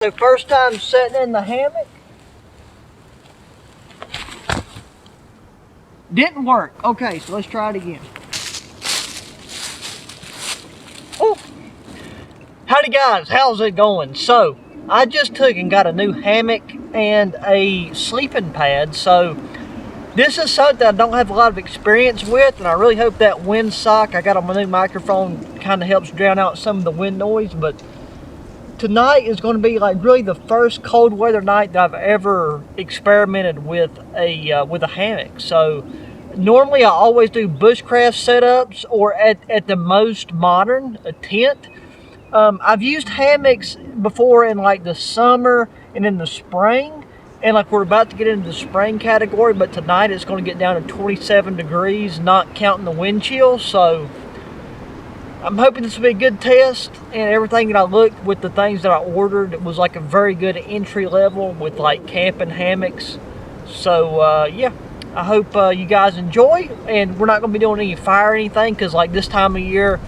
So first time sitting in the hammock. Didn't work. Okay, so let's try it again. Oh, howdy guys, how's it going? So I just took and got a new hammock and a sleeping pad. So this is something I don't have a lot of experience with, and I really hope that wind sock I got on my new microphone kind of helps drown out some of the wind noise. But tonight is going to be like really the first cold weather night that I've ever experimented with a hammock. So normally I always do bushcraft setups, or at the most modern, a tent. I've used hammocks before in like the summer and in the spring, and like we're about to get into the spring category, but tonight it's going to get down to 27 degrees, not counting the wind chill. So I'm hoping this will be a good test, and everything that I looked with the things that I ordered, it was like a very good entry level with like camping hammocks. So yeah, I hope you guys enjoy. And we're not going to be doing any fire or anything, because like this time of year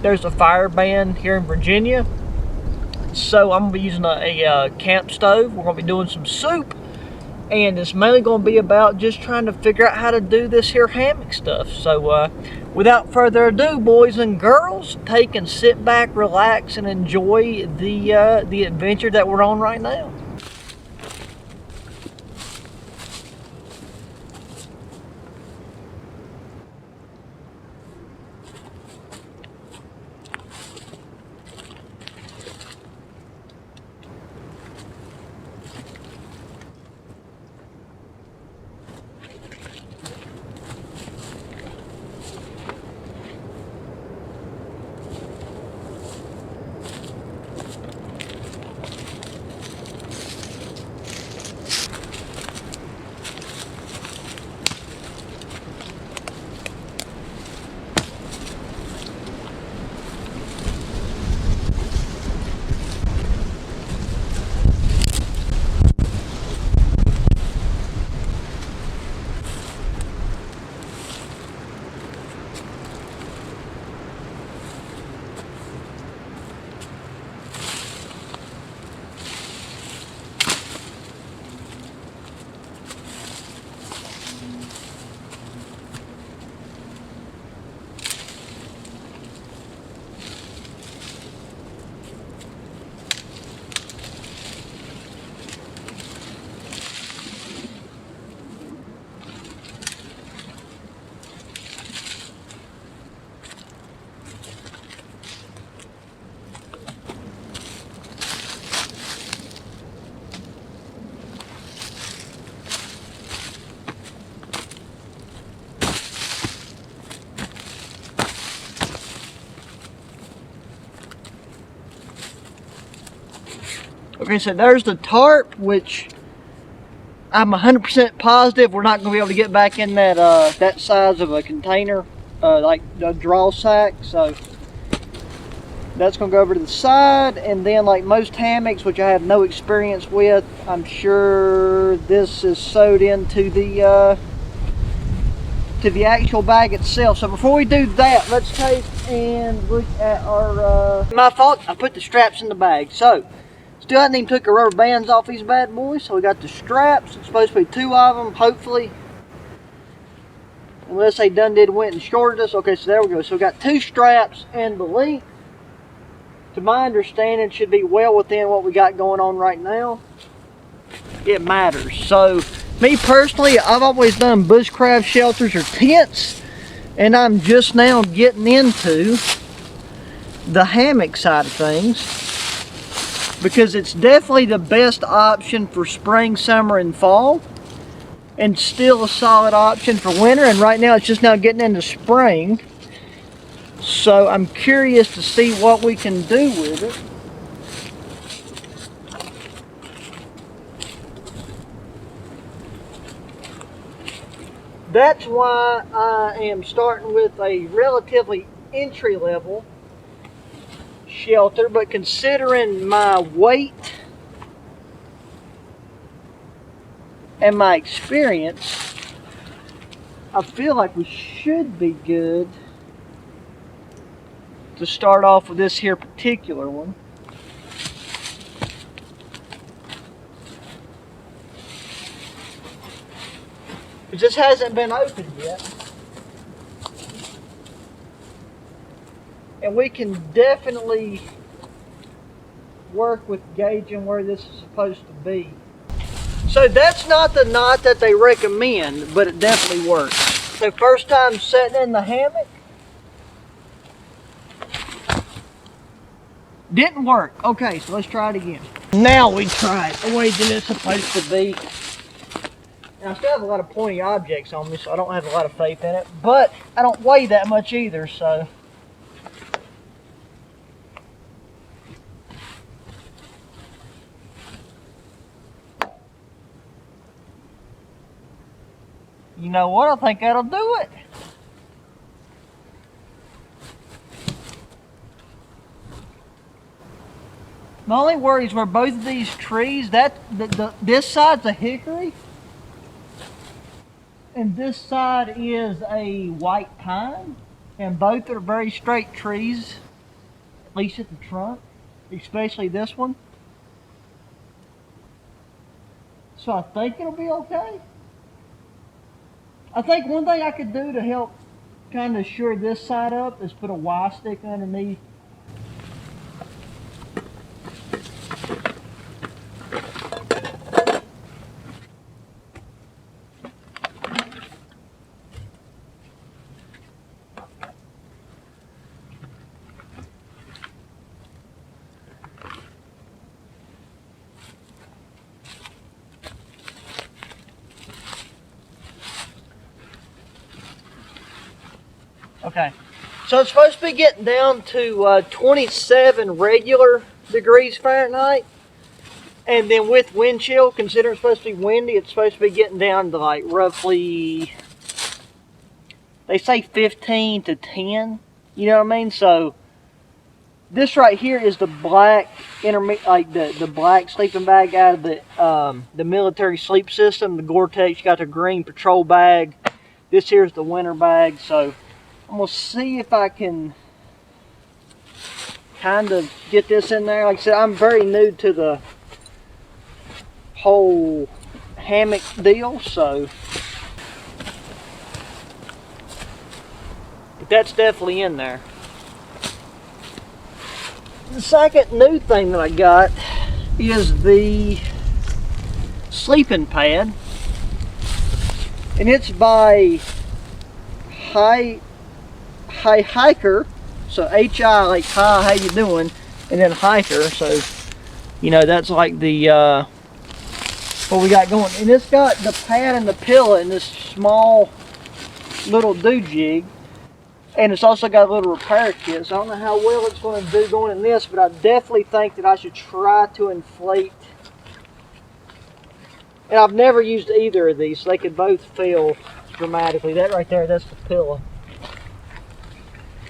there's a fire ban here in Virginia. So I'm going to be using a camp stove. We're going to be doing some soup, and it's mainly going to be about just trying to figure out how to do this here hammock stuff. So without further ado, boys and girls, take and sit back, relax, and enjoy the adventure that we're on right now. Okay, so there's the tarp, which I'm 100% positive we're not going to be able to get back in that that size of a container, like a draw sack. So that's going to go over to the side, and then like most hammocks, which I have no experience with, I'm sure this is sewed into the actual bag itself. So before we do that, let's take and look at our my fault, I put the straps in the bag. So still hadn't even took the rubber bands off these bad boys. So we got the straps. It's supposed to be 2 of them, hopefully, unless they done went and shorted us. Okay, so there we go. So we got 2 straps, and the length, to my understanding, should be well within what we got going on right now. It matters. So me personally, I've always done bushcraft shelters or tents, and I'm just now getting into the hammock side of things, because it's definitely the best option for spring, summer, and fall, and still a solid option for winter. And right now it's just now getting into spring, so I'm curious to see what we can do with it. That's why I am starting with a relatively entry level shelter, but considering my weight and my experience, I feel like we should be good to start off with this here particular one. because this hasn't been opened yet. And we can definitely work with gauging where this is supposed to be. So that's not the knot that they recommend, but it definitely works. So first time setting in the hammock, didn't work. Okay, so let's try it again. Now we try it the way that it's supposed to be. And I still have a lot of pointy objects on me, so I don't have a lot of faith in it. But I don't weigh that much either, so. You know what? I think that'll do it. My only worry is where both of these trees, this side's a hickory, and this side is a white pine, and both are very straight trees, at least at the trunk, especially this one. So I think it'll be okay. I think one thing I could do to help kind of shore this side up is put a Y stick underneath. Okay, so it's supposed to be getting down to 27 regular degrees Fahrenheit, and then with wind chill, considering it's supposed to be windy, it's supposed to be getting down to like roughly, they say 15 to 10, you know what I mean? So this right here is the black like the black sleeping bag out of the military sleep system, the Gore-Tex. You got the green patrol bag. This here is the winter bag. So I'm going to see if I can kind of get this in there. Like I said, I'm very new to the whole hammock deal, so. But that's definitely in there. The second new thing that I got is the sleeping pad. And it's by Hiker, so H-I, like hi, how you doing, and then hiker, so you know that's like the what we got going. And it's got the pad and the pillow in this small little do-jig, and it's also got a little repair kit. So I don't know how well it's going to do going in this, but I definitely think that I should try to inflate. And I've never used either of these, so they could both fail dramatically. That right there, that's the pillow.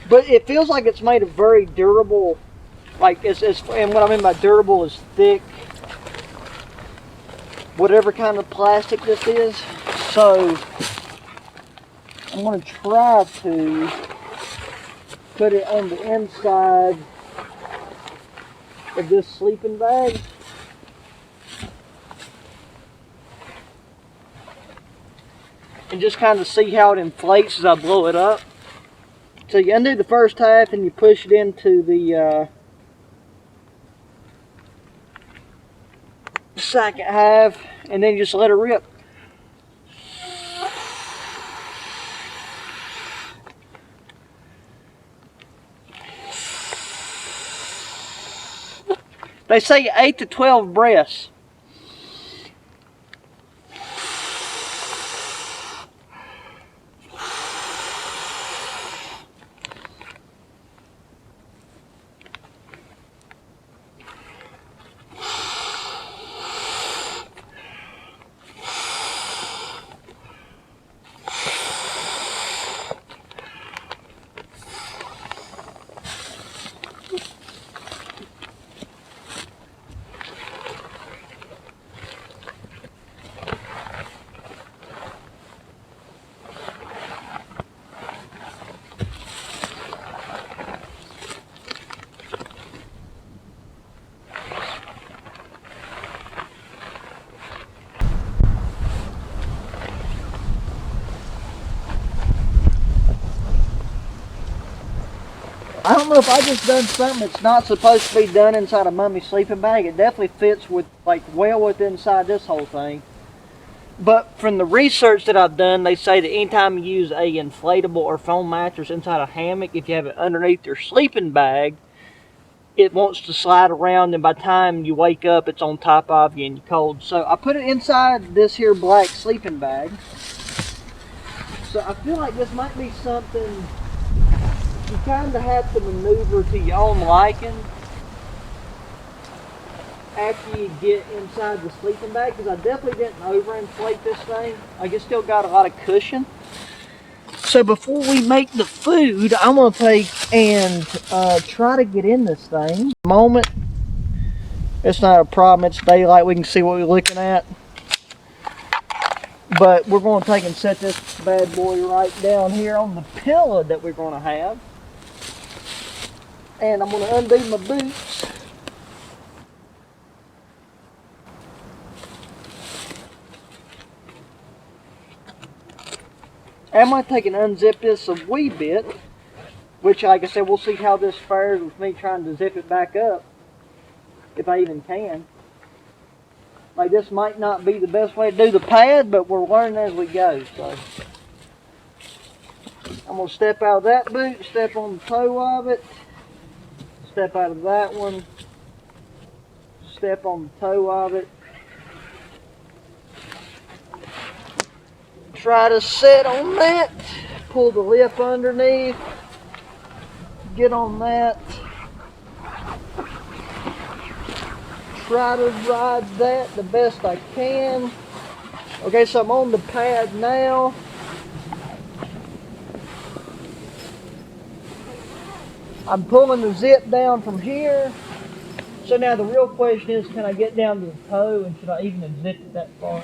But it feels like it's made of very durable, like and what I mean by durable is thick, whatever kind of plastic this is. So I'm going to try to put it on the inside of this sleeping bag. And just kind of see how it inflates as I blow it up. So you undo the first half and you push it into the second half, and then you just let it rip. They say 8 to 12 breaths. I don't know if I just done something that's not supposed to be done inside a mummy sleeping bag. It definitely fits with, like, well with inside this whole thing. But from the research that I've done, they say that anytime you use a inflatable or foam mattress inside a hammock, if you have it underneath your sleeping bag, it wants to slide around, and by the time you wake up, it's on top of you and you're cold. So I put it inside this here black sleeping bag. So I feel like this might be something you kind of have to maneuver to your own liking after you get inside the sleeping bag, because I definitely didn't overinflate this thing. Like, it's still got a lot of cushion. So before we make the food, I'm going to take and try to get in this thing. Moment, it's not a problem. It's daylight. We can see what we're looking at. But we're going to take and set this bad boy right down here on the pillow that we're going to have. And I'm going to undo my boots. I might take and unzip this a wee bit, which, like I said, we'll see how this fares with me trying to zip it back up, if I even can. Like, this might not be the best way to do the pad, but we're learning as we go. So I'm going to step out of that boot, step on the toe of it, step out of that one, step on the toe of it. Try to set on that, pull the lip underneath, get on that, try to ride that the best I can. Okay, so I'm on the pad now. I'm pulling the zip down from here. So now the real question is, can I get down to the toe, and should I even zip it that far?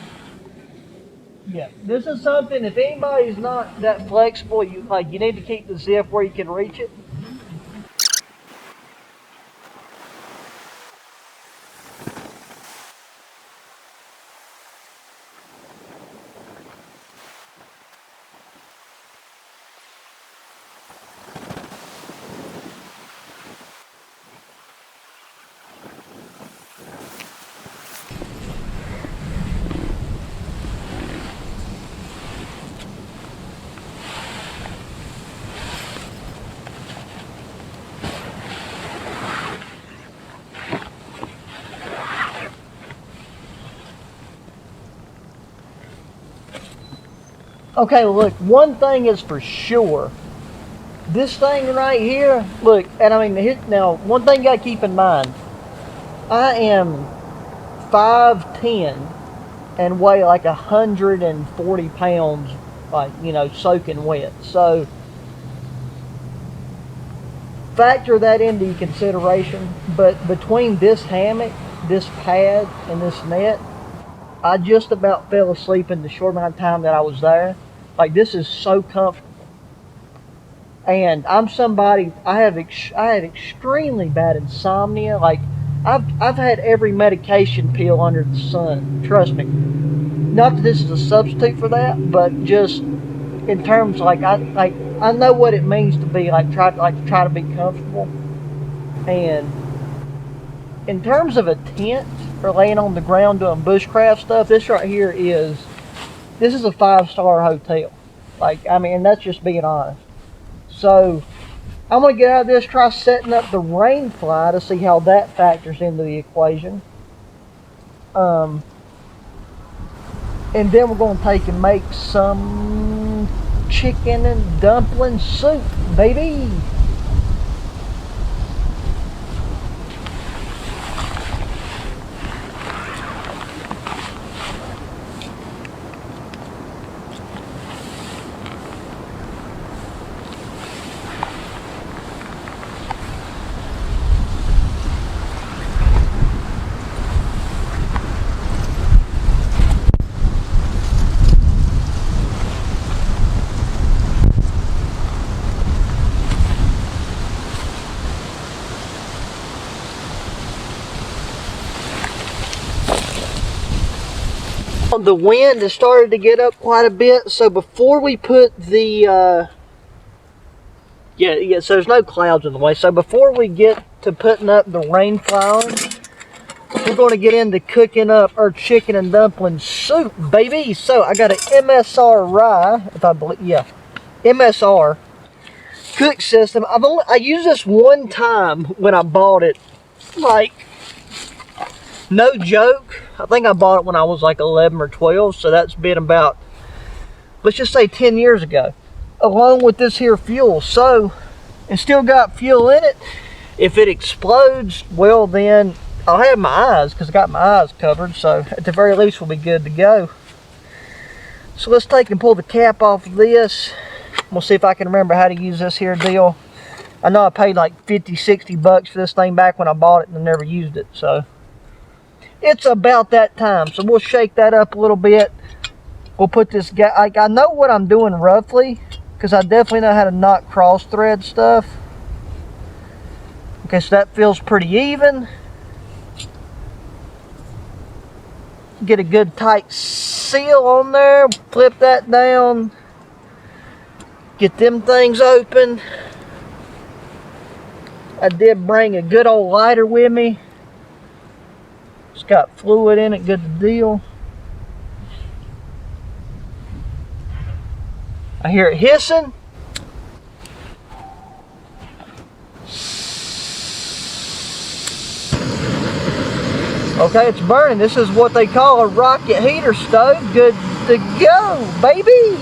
Yeah, this is something, if anybody's not that flexible, you need to keep the zip where you can reach it. Okay, look, one thing is for sure. This thing right here, look, and I mean, now, one thing you gotta keep in mind. I am 5'10" and weigh like 140 pounds, like, soaking wet. So, factor that into your consideration. But between this hammock, this pad, and this net, I just about fell asleep in the short amount of time that I was there. Like, this is so comfortable. And I'm somebody, I had extremely bad insomnia. Like, I've had every medication pill under the sun. Trust me. Not that this is a substitute for that, but just in terms, I know what it means to be try to be comfortable. And in terms of a tent or laying on the ground doing bushcraft stuff, this right here is a 5-star hotel. Like, I mean, that's just being honest. So I'm going to get out of this, try setting up the rain fly to see how that factors into the equation. And then we're going to take and make some chicken and dumpling soup, baby. The wind has started to get up quite a bit, so before we put the Yeah, so there's no clouds in the way. So before we get to putting up the rain flowers, we're going to get into cooking up our chicken and dumpling soup, baby. So I got an MSR rye, if I believe, yeah, MSR cook system. I used this one time when I bought it, like, no joke. I think I bought it when I was like 11 or 12, so that's been about, let's just say 10 years ago, along with this here fuel. So it's still got fuel in it. If it explodes, well then I'll have my eyes, because I got my eyes covered, so at the very least we'll be good to go. So let's take and pull the cap off of this. We'll see if I can remember how to use this here deal. I know I paid like 50, 60 bucks for this thing back when I bought it and never used it, so it's about that time. So we'll shake that up a little bit. We'll put this guy, like, I know what I'm doing roughly, because I definitely know how to not cross thread stuff. Okay, so that feels pretty even. Get a good tight seal on there. Flip that down. Get them things open. I did bring a good old lighter with me. It's got fluid in it, good deal. I hear it hissing. Okay, it's burning. This is what they call a rocket heater stove. Good to go, baby.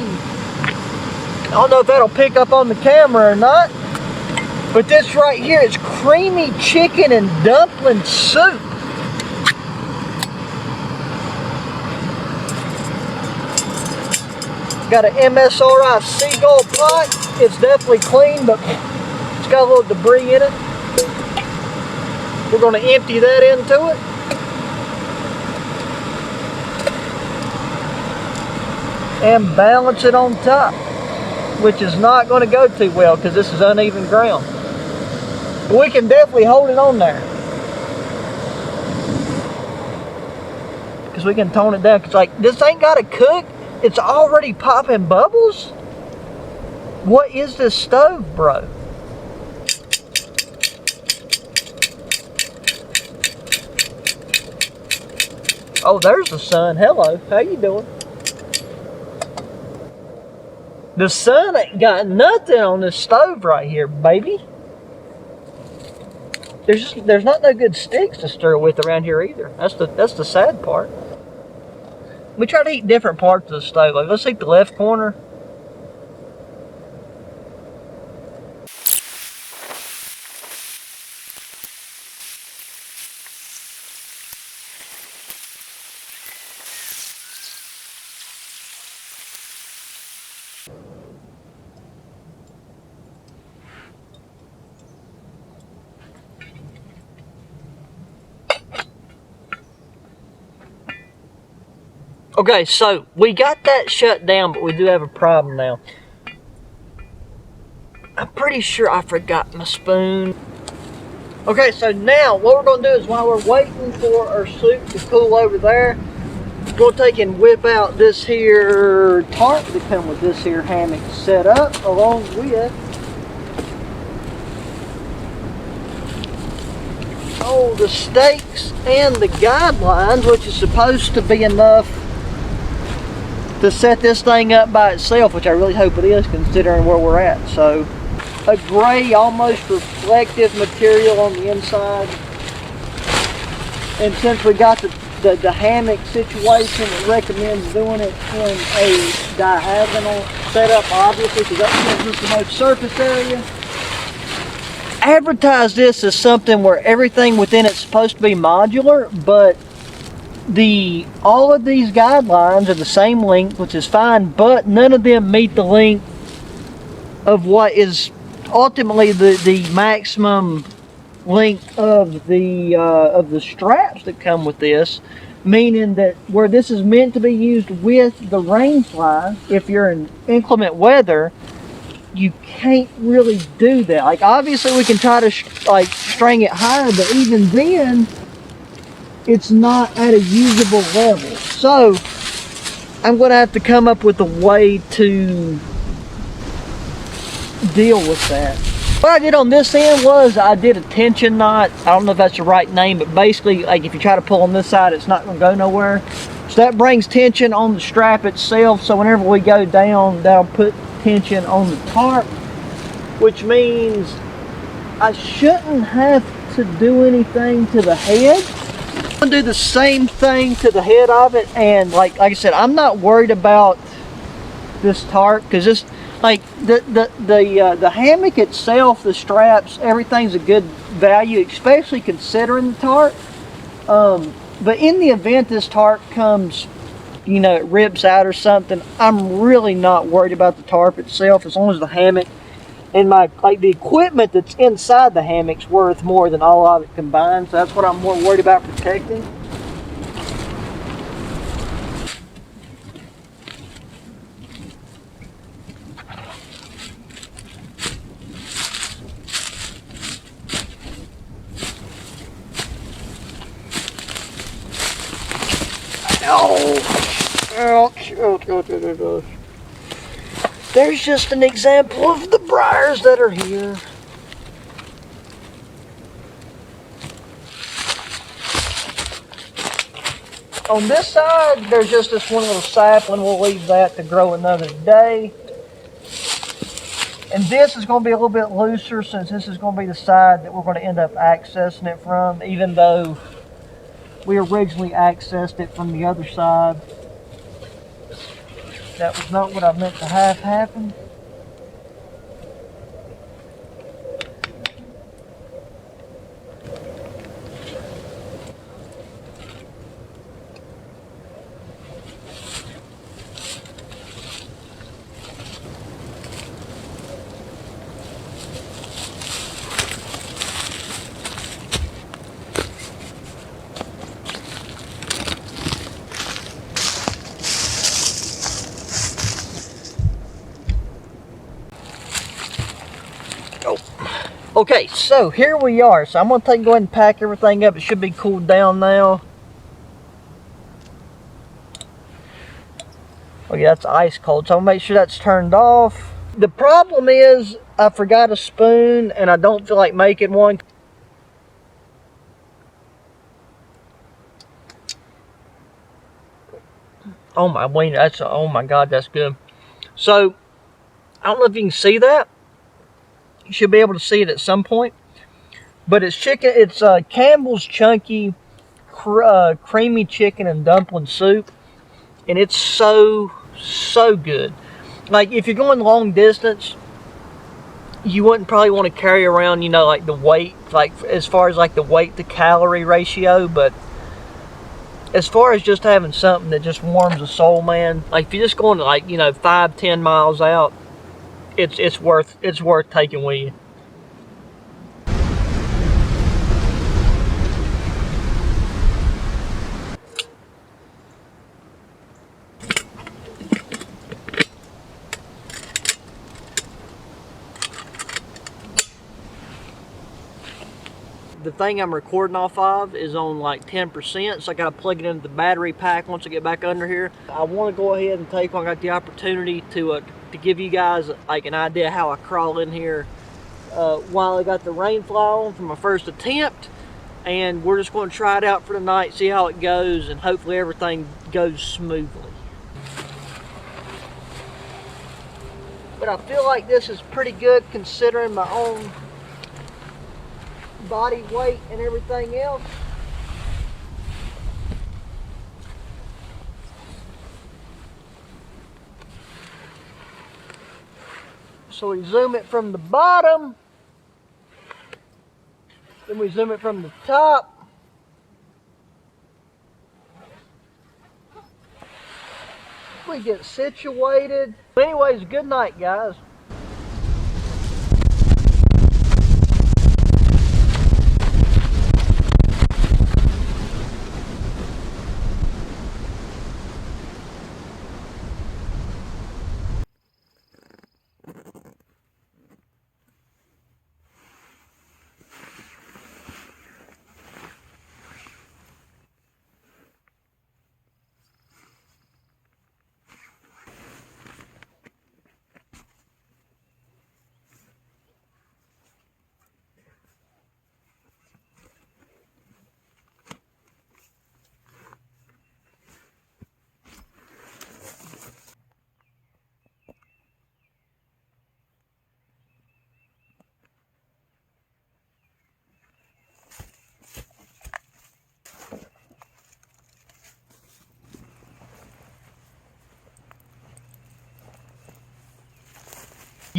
I don't know if that'll pick up on the camera or not, but this right here is creamy chicken and dumpling soup. Got an MSRI Seagull pot. It's definitely clean, but it's got a little debris in it. We're going to empty that into it. And balance it on top, which is not going to go too well because this is uneven ground. But we can definitely hold it on there, because we can tone it down. Because like, this ain't got to cook. It's already popping bubbles. What is this stove, bro? Oh, there's the sun. Hello, how you doing? The sun ain't got nothing on this stove right here, baby. There's not no good sticks to stir with around here either. That's the sad part. We try to eat different parts of the stove. Like, let's eat the left corner. Okay, so we got that shut down, but we do have a problem now. I'm pretty sure I forgot my spoon. Okay, so now what we're going to do is, while we're waiting for our soup to cool over there, we'll take and whip out this here tarp to come with this here hammock set up, along with the stakes and the guidelines, which is supposed to be enough to set this thing up by itself, which I really hope it is, considering where we're at. So a gray, almost reflective material on the inside. And since we got the hammock situation, it recommends doing it in a diagonal setup, obviously, because that gives us the most surface area. Advertise this as something where everything within it's supposed to be modular, but all of these guidelines are the same length, which is fine, but none of them meet the length of what is ultimately the maximum length of the straps that come with this, meaning that where this is meant to be used with the rain fly, if you're in inclement weather, you can't really do that. Like, obviously we can try to string it higher, but even then it's not at a usable level. So I'm going to have to come up with a way to deal with that. What I did on this end was I did a tension knot. I don't know if that's the right name, but basically, like if you try to pull on this side, it's not going to go nowhere. So that brings tension on the strap itself. So whenever we go down, that'll put tension on the tarp, which means I shouldn't have to do anything to the head. I'm gonna do the same thing to the head of it, and like I said, I'm not worried about this tarp because this, like the hammock itself, the straps, everything's a good value, especially considering the tarp. But in the event this tarp comes, you know, it rips out or something, I'm really not worried about the tarp itself as long as the hammock and the equipment that's inside the hammock's worth more than all of it combined. So that's what I'm more worried about protecting. Ouch, ouch, ouch, ouch, ouch. There's just an example of the briars that are here. On this side, there's just this one little sapling. We'll leave that to grow another day. And this is going to be a little bit looser since this is going to be the side that we're going to end up accessing it from, even though we originally accessed it from the other side. That was not what I meant to have happen. Okay, so here we are. So I'm going to go ahead and pack everything up. It should be cooled down now. Oh yeah, that's ice cold. So I'm going to make sure that's turned off. The problem is I forgot a spoon and I don't feel like making one. Oh my wiener, that's, oh my God, that's good. So I don't know if you can see that. You should be able to see it at some point. But it's chicken, it's Campbell's Chunky creamy chicken and dumpling soup. And it's so good. Like if you're going long distance, you wouldn't probably want to carry around, you know, like the weight, like as far as like the weight to calorie ratio. But as far as just having something that just warms the soul, man, like if you're just going like, you know, 5-10 miles out, it's worth taking with you. The thing I'm recording off of is on like 10%, so I gotta plug it into the battery pack once I get back under here. I want to go ahead and take, when I got the opportunity to give you guys like an idea how I crawl in here while I got the rain fly on for my first attempt, and we're just going to try it out for the night, see how it goes, and hopefully everything goes smoothly. But I feel like this is pretty good considering my own body weight and everything else. So we zoom it from the bottom, then we zoom it from the top. We get situated. Anyways, good night, guys.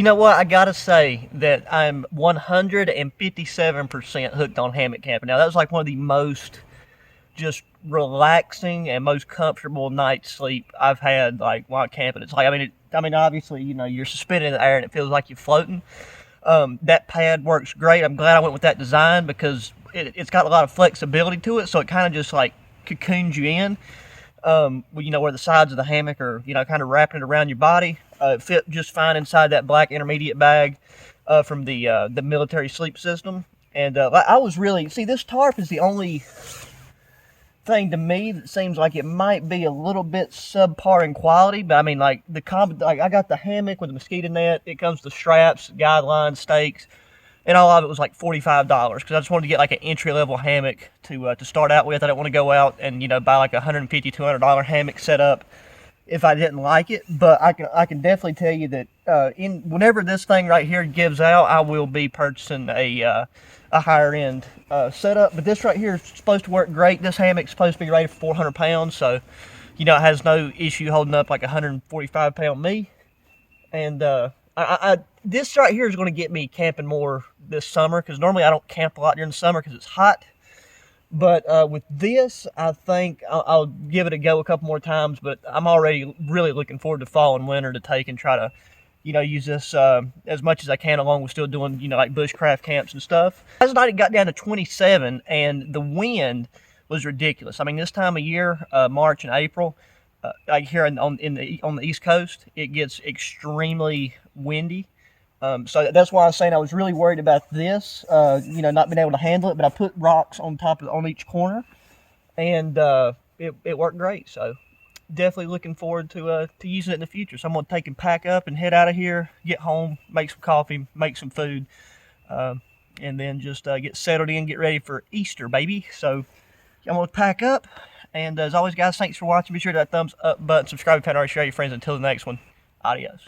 You know what? I gotta say that I'm 157% hooked on hammock camping. Now, that was like one of the most just relaxing and most comfortable night's sleep I've had, like, while camping. It's like, obviously, you know, you're suspended in the air and it feels like you're floating. That pad works great. I'm glad I went with that design because it's got a lot of flexibility to it, so it kind of just like cocoons you in. You know, where the sides of the hammock are, you know, kind of wrapping it around your body. It fit just fine inside that black intermediate bag from the military sleep system. And I was really, see, this tarp is the only thing to me that seems like it might be a little bit subpar in quality. But I mean, like I got the hammock with the mosquito net. It comes with straps, guidelines, stakes, and all of it was like $45 because I just wanted to get like an entry-level hammock to start out with. I don't want to go out and, you know, buy like a $150, $200 hammock setup if I didn't like it. But I can definitely tell you that whenever this thing right here gives out, I will be purchasing a higher end setup. But this right here is supposed to work great. This hammock's supposed to be rated for 400 pounds, so, you know, it has no issue holding up like a 145-pound me. And this right here is going to get me camping more this summer, because normally I don't camp a lot during the summer because it's hot. But with this, I think I'll give it a go a couple more times. But I'm already really looking forward to fall and winter to take and try to, you know, use this as much as I can, along with still doing, you know, like bushcraft camps and stuff. Last night it got down to 27, and the wind was ridiculous. I mean, this time of year, March and April, like here on the East Coast, it gets extremely windy. So that's why I was saying I was really worried about this, you know, not being able to handle it. But I put rocks on each corner, and it worked great. So definitely looking forward to using it in the future. So I'm gonna take and pack up and head out of here, get home, make some coffee, make some food, and then just get settled in, get ready for Easter, baby. So I'm gonna pack up. And as always, guys, thanks for watching. Be sure to hit that thumbs up button, subscribe if you haven't already, share your friends. Until the next one, adios.